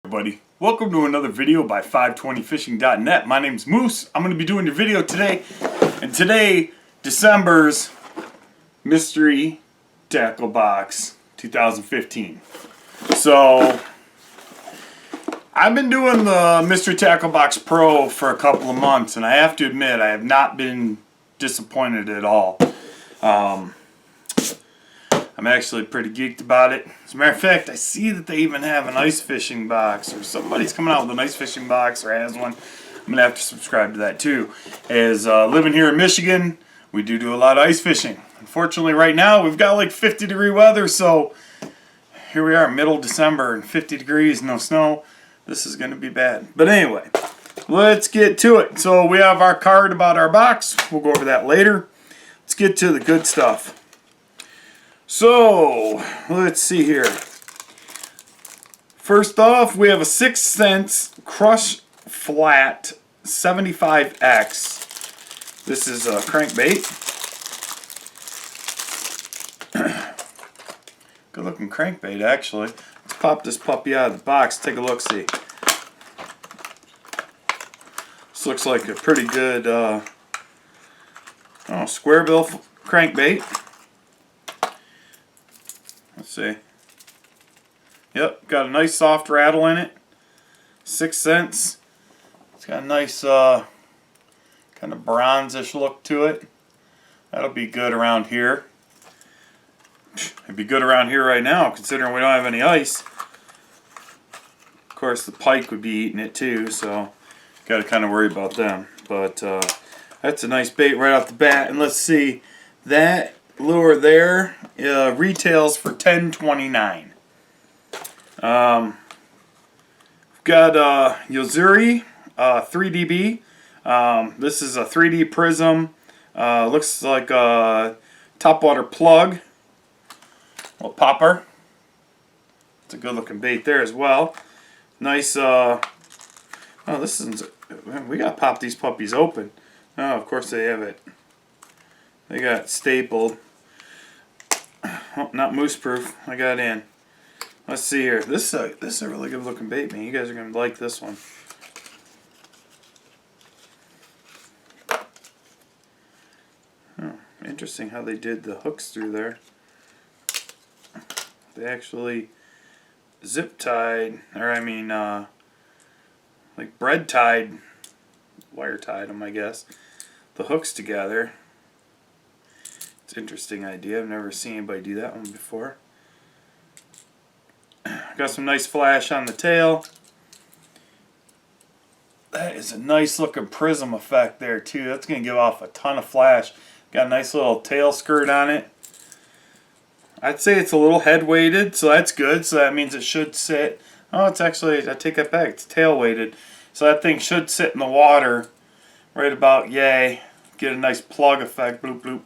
Everybody, welcome to another video by 520fishing.net. My name's Moose. I'm going to be doing your video today, and today, December's Mystery Tackle Box 2015. So, I've been doing the Mystery Tackle Box Pro for a couple of months, and I have to admit, I have not been disappointed at all. I'm actually pretty geeked about it. As a matter of fact, I see that they even have an ice fishing box, or somebody's coming out with an ice fishing box or has one. I'm going to have to subscribe to that too. As living here in Michigan, we do a lot of ice fishing. Unfortunately, right now, we've got like 50-degree weather, so here we are, middle December, and 50 degrees, no snow. This is going to be bad. But anyway, let's get to it. So we have our card about our box. We'll go over that later. Let's get to the good stuff. So, let's see here. First off, we have a 6 Sense Crush Flat 75X. This is a crankbait. Good looking crankbait, actually. Let's pop this puppy out of the box, take a look-see. This looks like a pretty good square bill crankbait. Let's see. Yep, got a nice soft rattle in it. 6 Sense. It's got a nice kind of bronzish look to it. That'll be good around here. It'd be good around here right now, considering we don't have any ice. Of course, the pike would be eating it too, so got to kind of worry about them. But that's a nice bait right off the bat. And let's see, that lure there retails for $10.29. We've got Yo-Zuri 3DB. This is a 3D prism. Looks like a topwater plug. Little popper. It's a good looking bait there as well. Nice. Oh, this is. We gotta pop these puppies open. Oh, of course they have it. They got it stapled. Oh, not moose proof. I got in. Let's see here. This is a really good looking bait, man. You guys are gonna like this one. Oh, interesting how they did the hooks through there. They actually zip tied, or I mean, like bread tied, wire tied them, I guess. The hooks together. It's an interesting idea. I've never seen anybody do that one before. Got some nice flash on the tail. That is a nice looking prism effect there too. That's going to give off a ton of flash. Got a nice little tail skirt on it. I'd say it's a little head weighted, so that's good. So that means it should sit. Oh, it's actually, I take that back. It's tail weighted. So that thing should sit in the water right about yay. Get a nice plug effect. Bloop, bloop.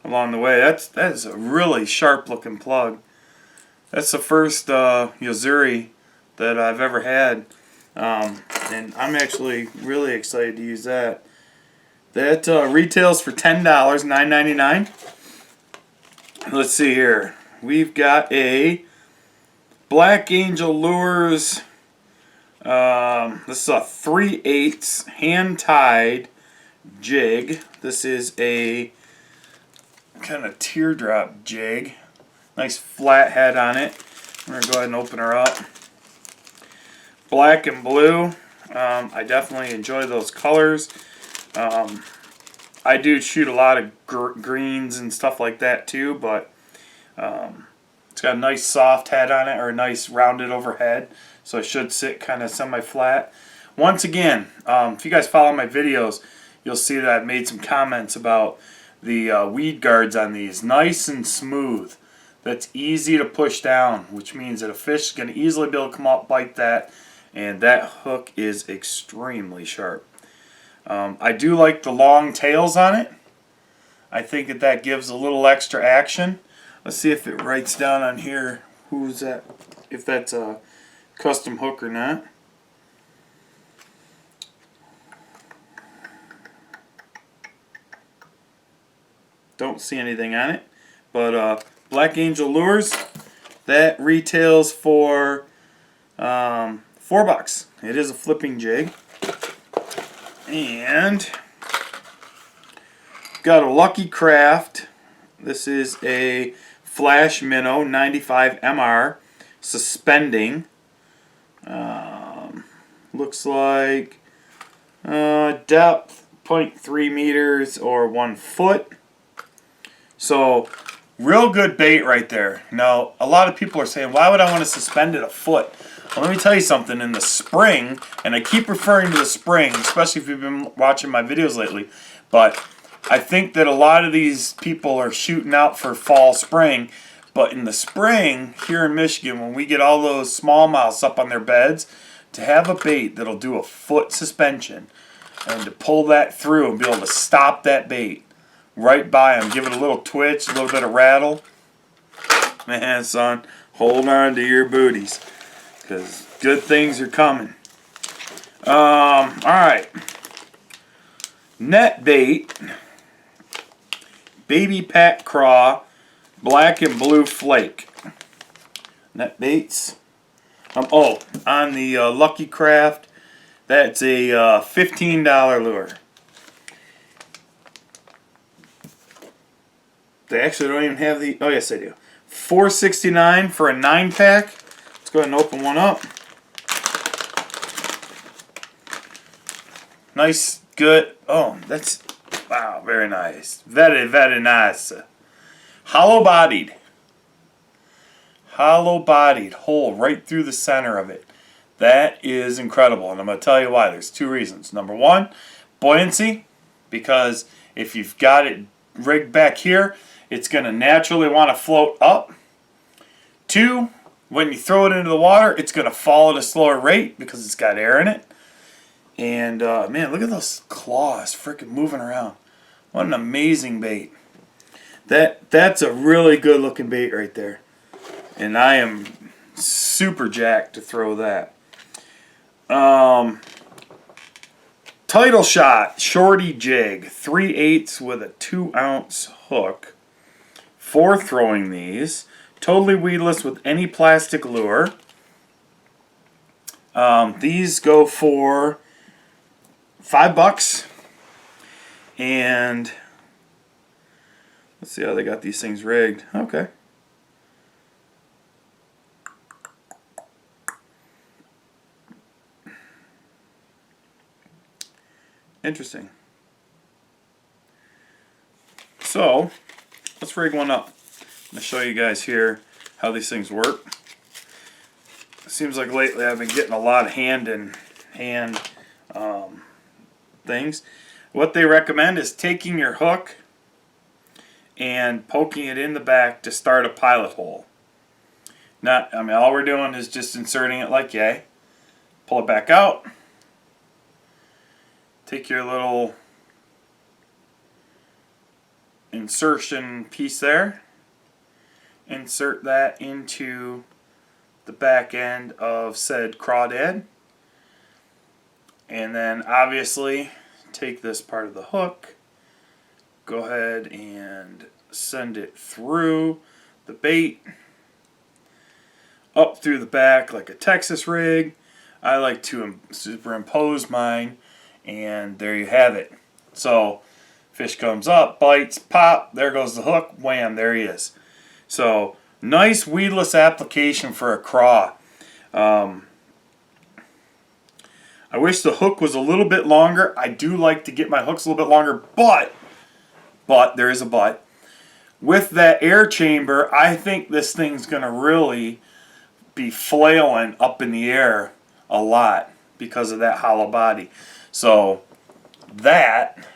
Along the way. That is a really sharp looking plug. That's the first Yo-Zuri that I've ever had, and I'm actually really excited to use that. That retails for $10, $9.99. Let's see here. We've got a Black Angel Lures. This is a 3/8 hand tied jig. This is a kind of teardrop jig. Nice flat head on it. I'm going to go ahead and open her up. Black and blue. I definitely enjoy those colors. I do shoot a lot of greens and stuff like that too, but it's got a nice soft head on it, or a nice rounded overhead, so it should sit kind of semi-flat. Once again, if you guys follow my videos, you'll see that I've made some comments about the weed guards on these. Nice and smooth. That's easy to push down, which means that a fish is going to easily be able to come up, bite that, and that hook is extremely sharp. I do like the long tails on it. I think that gives a little extra action. Let's see if it writes down on here who's that, if that's a custom hook or not. Don't see anything on it, but Black Angel Lures, that retails for $4. It is a flipping jig. And got a Lucky Craft. This is a Flash Minnow 95 MR suspending. Looks like depth 0.3 meters or 1 foot. So real good bait right there. Now a lot of people are saying, why would I want to suspend it a foot? Well, let me tell you something. In the spring, and I keep referring to the spring, especially if you've been watching my videos lately, but I think that a lot of these people are shooting out for fall, spring. But in the spring, here in Michigan, when we get all those smallmouths up on their beds, to have a bait that'll do a foot suspension and to pull that through and be able to stop that bait right by them, give it a little twitch, a little bit of rattle. Man, son, hold on to your booties, because good things are coming. Alright. Net bait. Baby Pat Craw. Black and blue flake. Net baits. On the Lucky Craft, that's a $15 lure. They actually don't even have the... Oh, yes, they do. $4.69 for a 9-pack. Let's go ahead and open one up. Nice, good. Oh, that's... Wow, very nice. Very, very nice. Hollow-bodied. Hollow-bodied hole right through the center of it. That is incredible, and I'm going to tell you why. There's two reasons. Number one, buoyancy, because if you've got it rigged back here, it's going to naturally want to float up. Two, when you throw it into the water, it's going to fall at a slower rate because it's got air in it. And, man, look at those claws freaking moving around. What an amazing bait. That's a really good looking bait right there. And I am super jacked to throw that. Title Shot Shorty Jig 3/8 with a 2-ounce hook. For throwing these. Totally weedless with any plastic lure. These go for $5. And let's see how they got these things rigged. Okay. Interesting. So, let's rig one up. I'm going to show you guys here how these things work. It seems like lately I've been getting a lot of hand things. What they recommend is taking your hook and poking it in the back to start a pilot hole. All we're doing is just inserting it like yay. Pull it back out. Take your little insertion piece there. Insert that into the back end of said crawdad. And then obviously take this part of the hook. Go ahead and send it through the bait. Up through the back like a Texas rig. I like to superimpose mine. And there you have it. So, fish comes up, bites, pop, there goes the hook, wham, there he is. So, nice weedless application for a craw. I wish the hook was a little bit longer. I do like to get my hooks a little bit longer, but, there is a but. With that air chamber, I think this thing's going to really be flailing up in the air a lot because of that hollow body. So that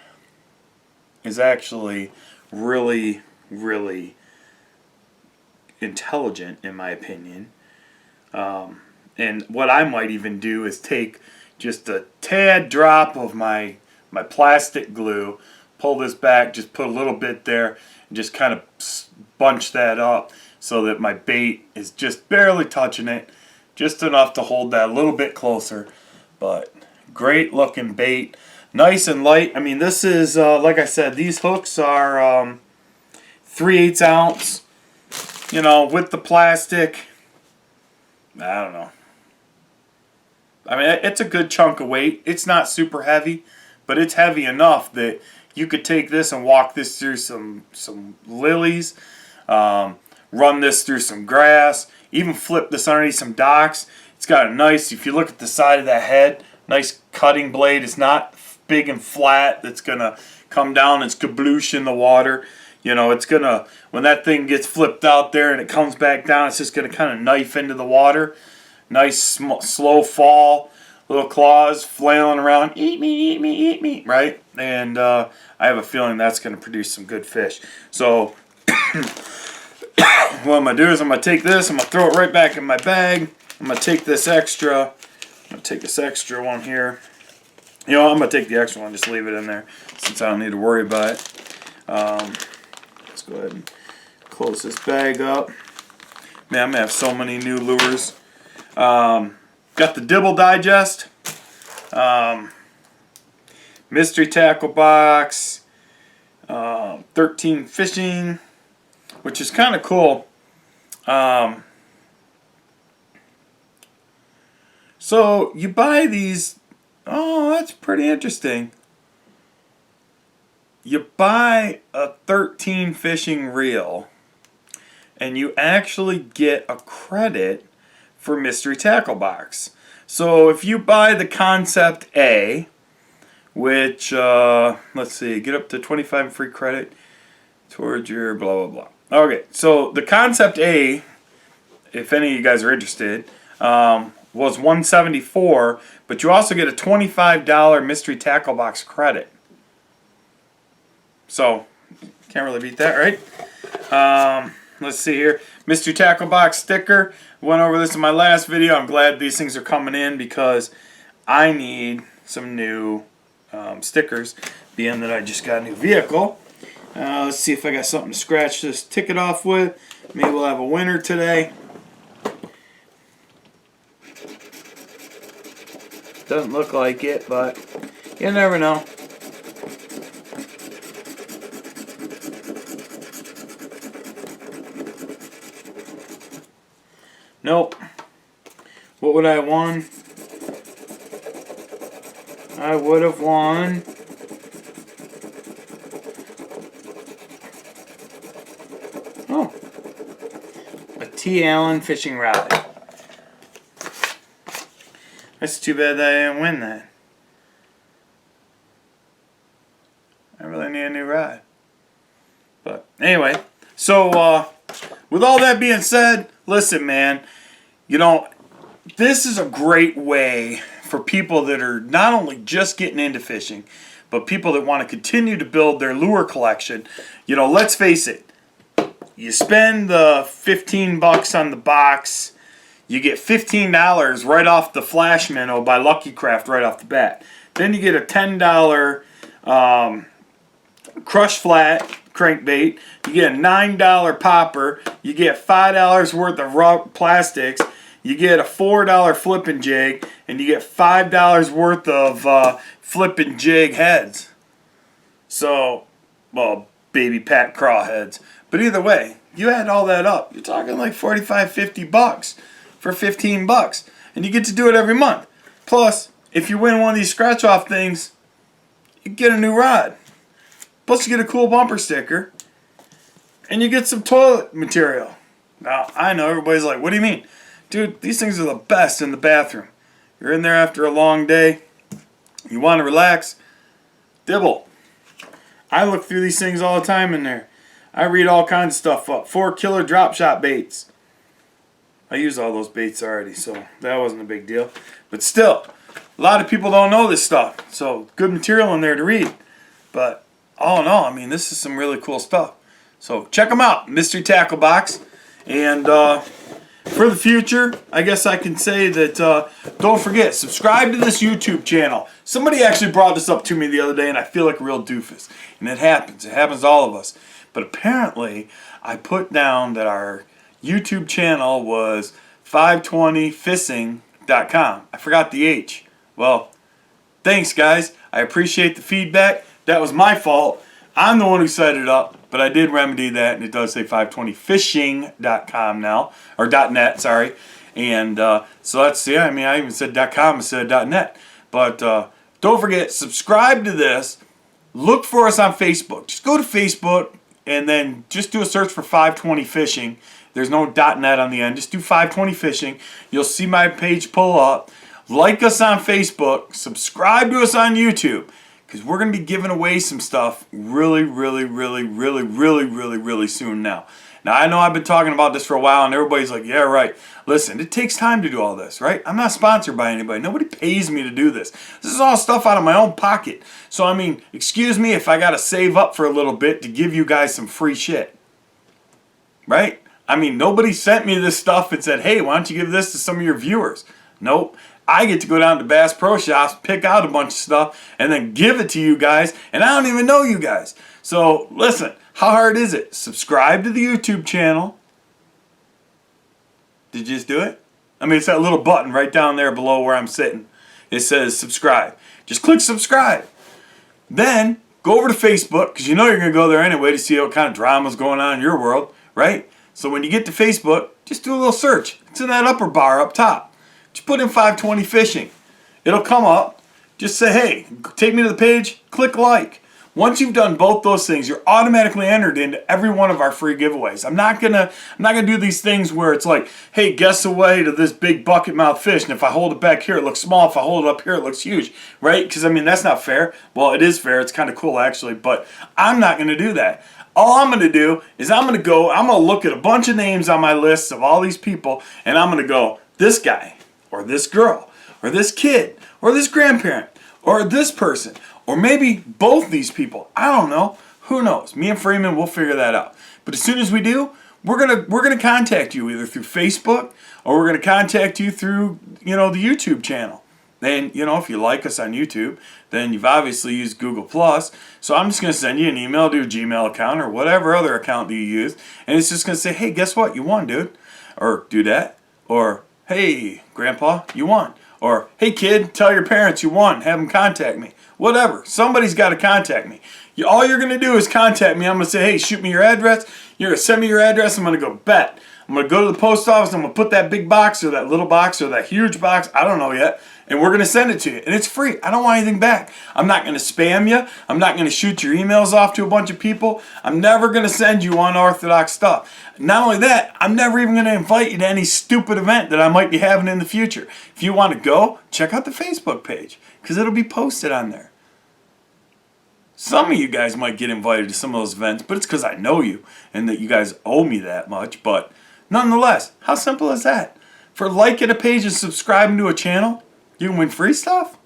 is actually really, really intelligent in my opinion. And what I might even do is take just a tad drop of my plastic glue, pull this back, just put a little bit there, and just kind of bunch that up so that my bait is just barely touching it, just enough to hold that a little bit closer. But great looking bait, nice and light. I mean, this is like I said, these hooks are 3/8 ounce, you know, with the plastic. I don't know. I mean, it's a good chunk of weight. It's not super heavy, but it's heavy enough that you could take this and walk this through some lilies, run this through some grass, even flip this underneath some docks. It's got a nice, if you look at the side of that head, nice cutting blade. It's not big and flat. It's going to come down and skabloosh in the water. You know, it's going to, when that thing gets flipped out there and it comes back down, it's just going to kind of knife into the water. Nice slow fall, little claws flailing around, eat me, eat me, eat me, right? And I have a feeling that's going to produce some good fish. So what I'm going to do is I'm going to take this, I'm going to throw it right back in my bag. I'm going to take this extra, I'm going to take this extra one here. You know, I'm going to take the extra one, just leave it in there since I don't need to worry about it. Let's go ahead and close this bag up. Man, I'm going to have so many new lures. Got the Dibble Digest, Mystery Tackle Box, 13 Fishing, which is kind of cool. So you buy these, oh, that's pretty interesting. You buy a 13 fishing reel and you actually get a credit for Mystery Tackle Box. So if you buy the Concept A, which, let's see, get up to 25 free credit towards your blah, blah, blah. Okay, so the Concept A, if any of you guys are interested, was $174, but you also get a $25 Mystery Tackle Box credit. So, can't really beat that, right? Let's see here. Mystery Tackle Box sticker. Went over this in my last video. I'm glad these things are coming in because I need some new stickers, being that I just got a new vehicle. Let's see if I got something to scratch this ticket off with. Maybe we'll have a winner today. Doesn't look like it, but you never know. Nope. What would I have won? I would have won a T. Allen fishing rod. That's too bad that I didn't win that. I really need a new rod. But anyway, so with all that being said, listen, man, you know, this is a great way for people that are not only just getting into fishing, but people that want to continue to build their lure collection. You know, let's face it, you spend the $15 on the box, you get $15 right off the Flash Minnow by Lucky Craft right off the bat. Then you get a $10 Crush Flat crankbait. You get a $9 popper. You get $5 worth of raw plastics. You get a $4 flipping jig. And you get $5 worth of flipping jig heads. So, well, baby Pat Craw heads. But either way, you add all that up, you're talking like $45-50 for $15. And you get to do it every month. Plus, if you win one of these scratch-off things, you get a new rod. Plus, you get a cool bumper sticker. And you get some toilet material. Now, I know everybody's like, what do you mean? Dude, these things are the best in the bathroom. You're in there after a long day. You want to relax. Dibble. I look through these things all the time in there. I read all kinds of stuff up. 4 killer drop shot baits. I use all those baits already, so that wasn't a big deal. But still, a lot of people don't know this stuff. So, good material in there to read. But all in all, I mean, this is some really cool stuff. So, check them out. Mystery Tackle Box. And for the future, I guess I can say that don't forget, subscribe to this YouTube channel. Somebody actually brought this up to me the other day, and I feel like a real doofus. And it happens. It happens to all of us. But apparently, I put down that our YouTube channel was 520fishing.com. I forgot the H. Well, thanks, guys. I appreciate the feedback. That was my fault. I'm the one who set it up, but I did remedy that, and it does say 520fishing.com now, or .net, sorry. And so that's, yeah, I mean, I even said .com instead of .net. But don't forget, subscribe to this. Look for us on Facebook. Just go to Facebook and then just do a search for 520 Fishing. There's no .net on the end. Just do 520 Fishing. You'll see my page pull up. Like us on Facebook. Subscribe to us on YouTube. Because we're going to be giving away some stuff really soon now. Now, I know I've been talking about this for a while, and everybody's like, yeah, right. Listen, it takes time to do all this, right? I'm not sponsored by anybody. Nobody pays me to do this. This is all stuff out of my own pocket. So, I mean, excuse me if I got to save up for a little bit to give you guys some free shit. Right? I mean, nobody sent me this stuff and said, hey, why don't you give this to some of your viewers? Nope. I get to go down to Bass Pro Shops, pick out a bunch of stuff, and then give it to you guys, and I don't even know you guys. So, listen, how hard is it? Subscribe to the YouTube channel. Did you just do it? I mean, it's that little button right down there below where I'm sitting. It says subscribe. Just click subscribe. Then, go over to Facebook, because you know you're going to go there anyway to see what kind of drama's going on in your world, right? So when you get to Facebook, just do a little search. It's in that upper bar up top. Just put in 520 Fishing. It'll come up. Just say, hey, take me to the page, click like. Once you've done both those things, you're automatically entered into every one of our free giveaways. I'm not gonna do these things where it's like, hey, guess away to this big bucket mouth fish, and if I hold it back here, it looks small. If I hold it up here, it looks huge, right? Because I mean, that's not fair. Well, it is fair. It's kind of cool actually, but I'm not gonna do that. All I'm going to do is I'm going to look at a bunch of names on my list of all these people, and I'm going to go, this guy, or this girl, or this kid, or this grandparent, or this person, or maybe both these people. I don't know. Who knows? Me and Freeman will figure that out. But as soon as we do, we're gonna contact you either through Facebook or we're gonna contact you through, the YouTube channel. Then, if you like us on YouTube, then you've obviously used Google+. So I'm just going to send you an email to your Gmail account or whatever other account that you use. And it's just going to say, hey, guess what? You won, dude. Or do that. Or, hey, Grandpa, you won. Or, hey, kid, tell your parents you won. Have them contact me. Whatever. Somebody's got to contact me. All you're going to do is contact me. I'm going to say, hey, shoot me your address. You're going to send me your address. I'm going to go bet. I'm going to go to the post office. I'm going to put that big box or that little box or that huge box. I don't know yet. And we're going to send it to you. And it's free. I don't want anything back. I'm not going to spam you. I'm not going to shoot your emails off to a bunch of people. I'm never going to send you unorthodox stuff. Not only that, I'm never even going to invite you to any stupid event that I might be having in the future. If you want to go, check out the Facebook page because it'll be posted on there. Some of you guys might get invited to some of those events, but it's because I know you and that you guys owe me that much. But nonetheless, how simple is that? For liking a page and subscribing to a channel, you can win free stuff?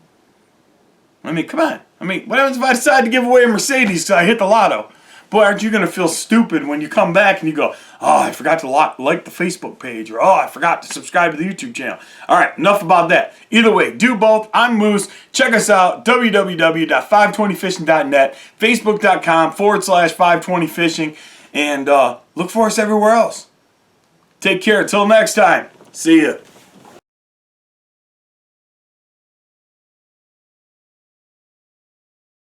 I mean, come on. I mean, what happens if I decide to give away a Mercedes because I hit the lotto? Boy, aren't you going to feel stupid when you come back and you go, oh, I forgot to like the Facebook page, or oh, I forgot to subscribe to the YouTube channel. All right, enough about that. Either way, do both. I'm Moose. Check us out, www.520fishing.net, facebook.com/520fishing, and look for us everywhere else. Take care. Until next time. See ya.